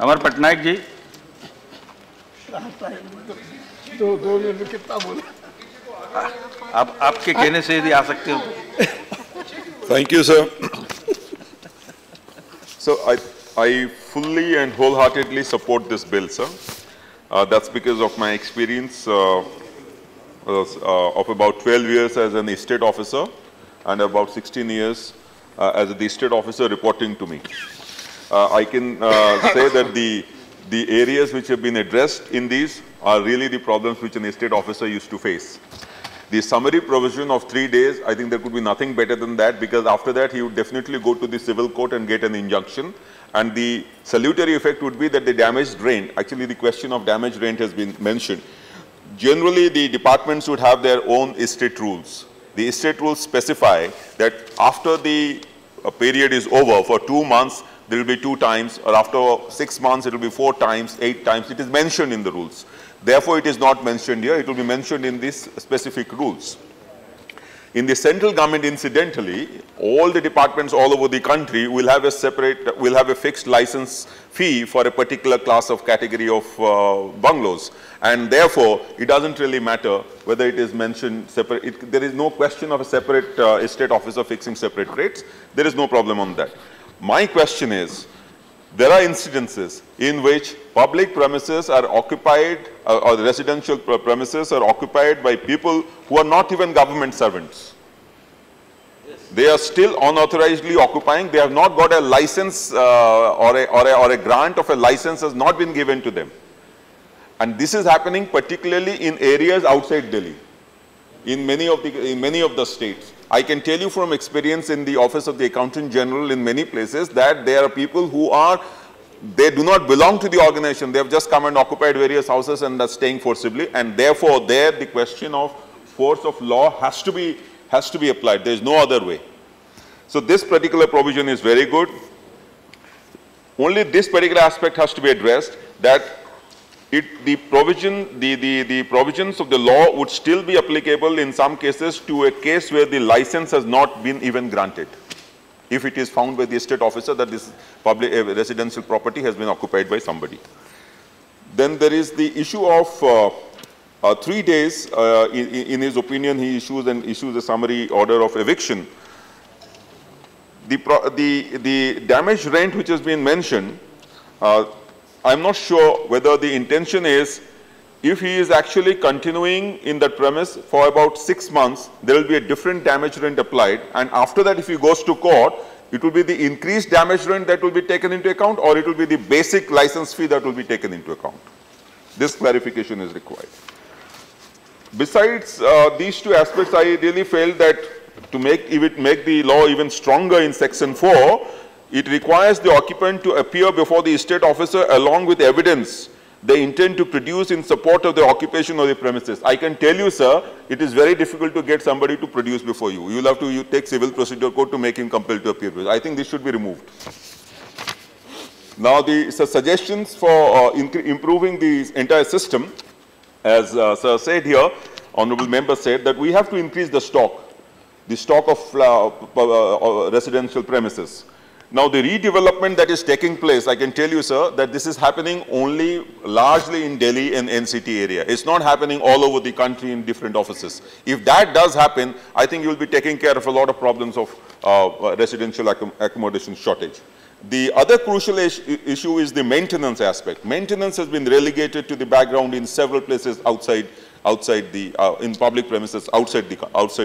अमर पटनायक जी। दो मिनट में कितना बोला? आप आपके कहने से यदि आ सकते हो। Thank you, sir. So I fully and wholeheartedly support this bill, sir. That's because of my experience of about 12 years as an estate officer and about 16 years as the estate officer reporting to me. I can say that the areas which have been addressed in these are really the problems which an estate officer used to face. The summary provision of 3 days, I think there could be nothing better than that, because after that he would definitely go to the civil court and get an injunction. And the salutary effect would be that the damaged rent, actually the question of damaged rent has been mentioned. Generally, the departments would have their own estate rules. The estate rules specify that after the period is over, for 2 months, there will be 2 times, or after 6 months, it will be 4 times, 8 times. It is mentioned in the rules. Therefore, it is not mentioned here. It will be mentioned in these specific rules. In the central government, incidentally, all the departments all over the country will have a fixed license fee for a particular class of category of bungalows. And therefore, it doesn't really matter whether it is mentioned separate. There is no question of a separate estate officer fixing separate rates. There is no problem on that. My question is, there are incidences in which public premises are occupied, or the residential premises are occupied by people who are not even government servants. Yes. They are still unauthorizedly occupying. They have not got a license or a grant of a license has not been given to them. And this is happening particularly in areas outside Delhi, in many of the states. I can tell you from experience in the Office of the Accountant General in many places that there are people who they do not belong to the organization. They have just come and occupied various houses and are staying forcibly, and therefore there the question of force of law has to be applied. There is no other way. So this particular provision is very good. Only this particular aspect has to be addressed, that the provisions of the law would still be applicable in some cases to a case where the license has not been even granted, if it is found by the estate officer that this public residential property has been occupied by somebody. Then there is the issue of 3 days. In his opinion, he issues a summary order of eviction. The damaged rent which has been mentioned, I'm not sure whether the intention is, if he is actually continuing in that premise for about 6 months, there will be a different damage rent applied, and after that if he goes to court, it will be the increased damage rent that will be taken into account, or it will be the basic license fee that will be taken into account. This clarification is required. Besides these 2 aspects, I really felt that to make the law even stronger in section 4, it requires the occupant to appear before the estate officer along with evidence they intend to produce in support of the occupation of the premises. I can tell you, sir, it is very difficult to get somebody to produce before you. You will have to take civil procedure code to make him compelled to appear. I think this should be removed. Now, the suggestions for improving the entire system, as sir said here, honorable member said that we have to increase the stock of residential premises. Now, the redevelopment that is taking place, I can tell you, sir, that this is happening only largely in Delhi and NCT area. It's not happening all over the country in different offices. If that does happen, I think you will be taking care of a lot of problems of residential accommodation shortage. The other crucial issue is the maintenance aspect. Maintenance has been relegated to the background in several places outside in public premises outside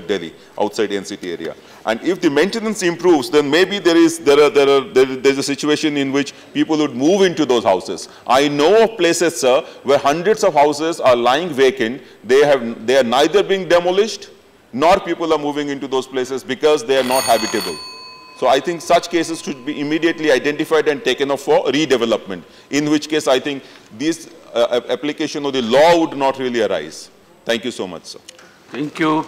Delhi, outside NCT area. And if the maintenance improves, then maybe there's a situation in which people would move into those houses. I know of places, sir, where hundreds of houses are lying vacant. They are neither being demolished, nor people are moving into those places because they are not habitable. So I think such cases should be immediately identified and taken up for redevelopment, in which case I think this application of the law would not really arise. Thank you so much, sir. Thank you.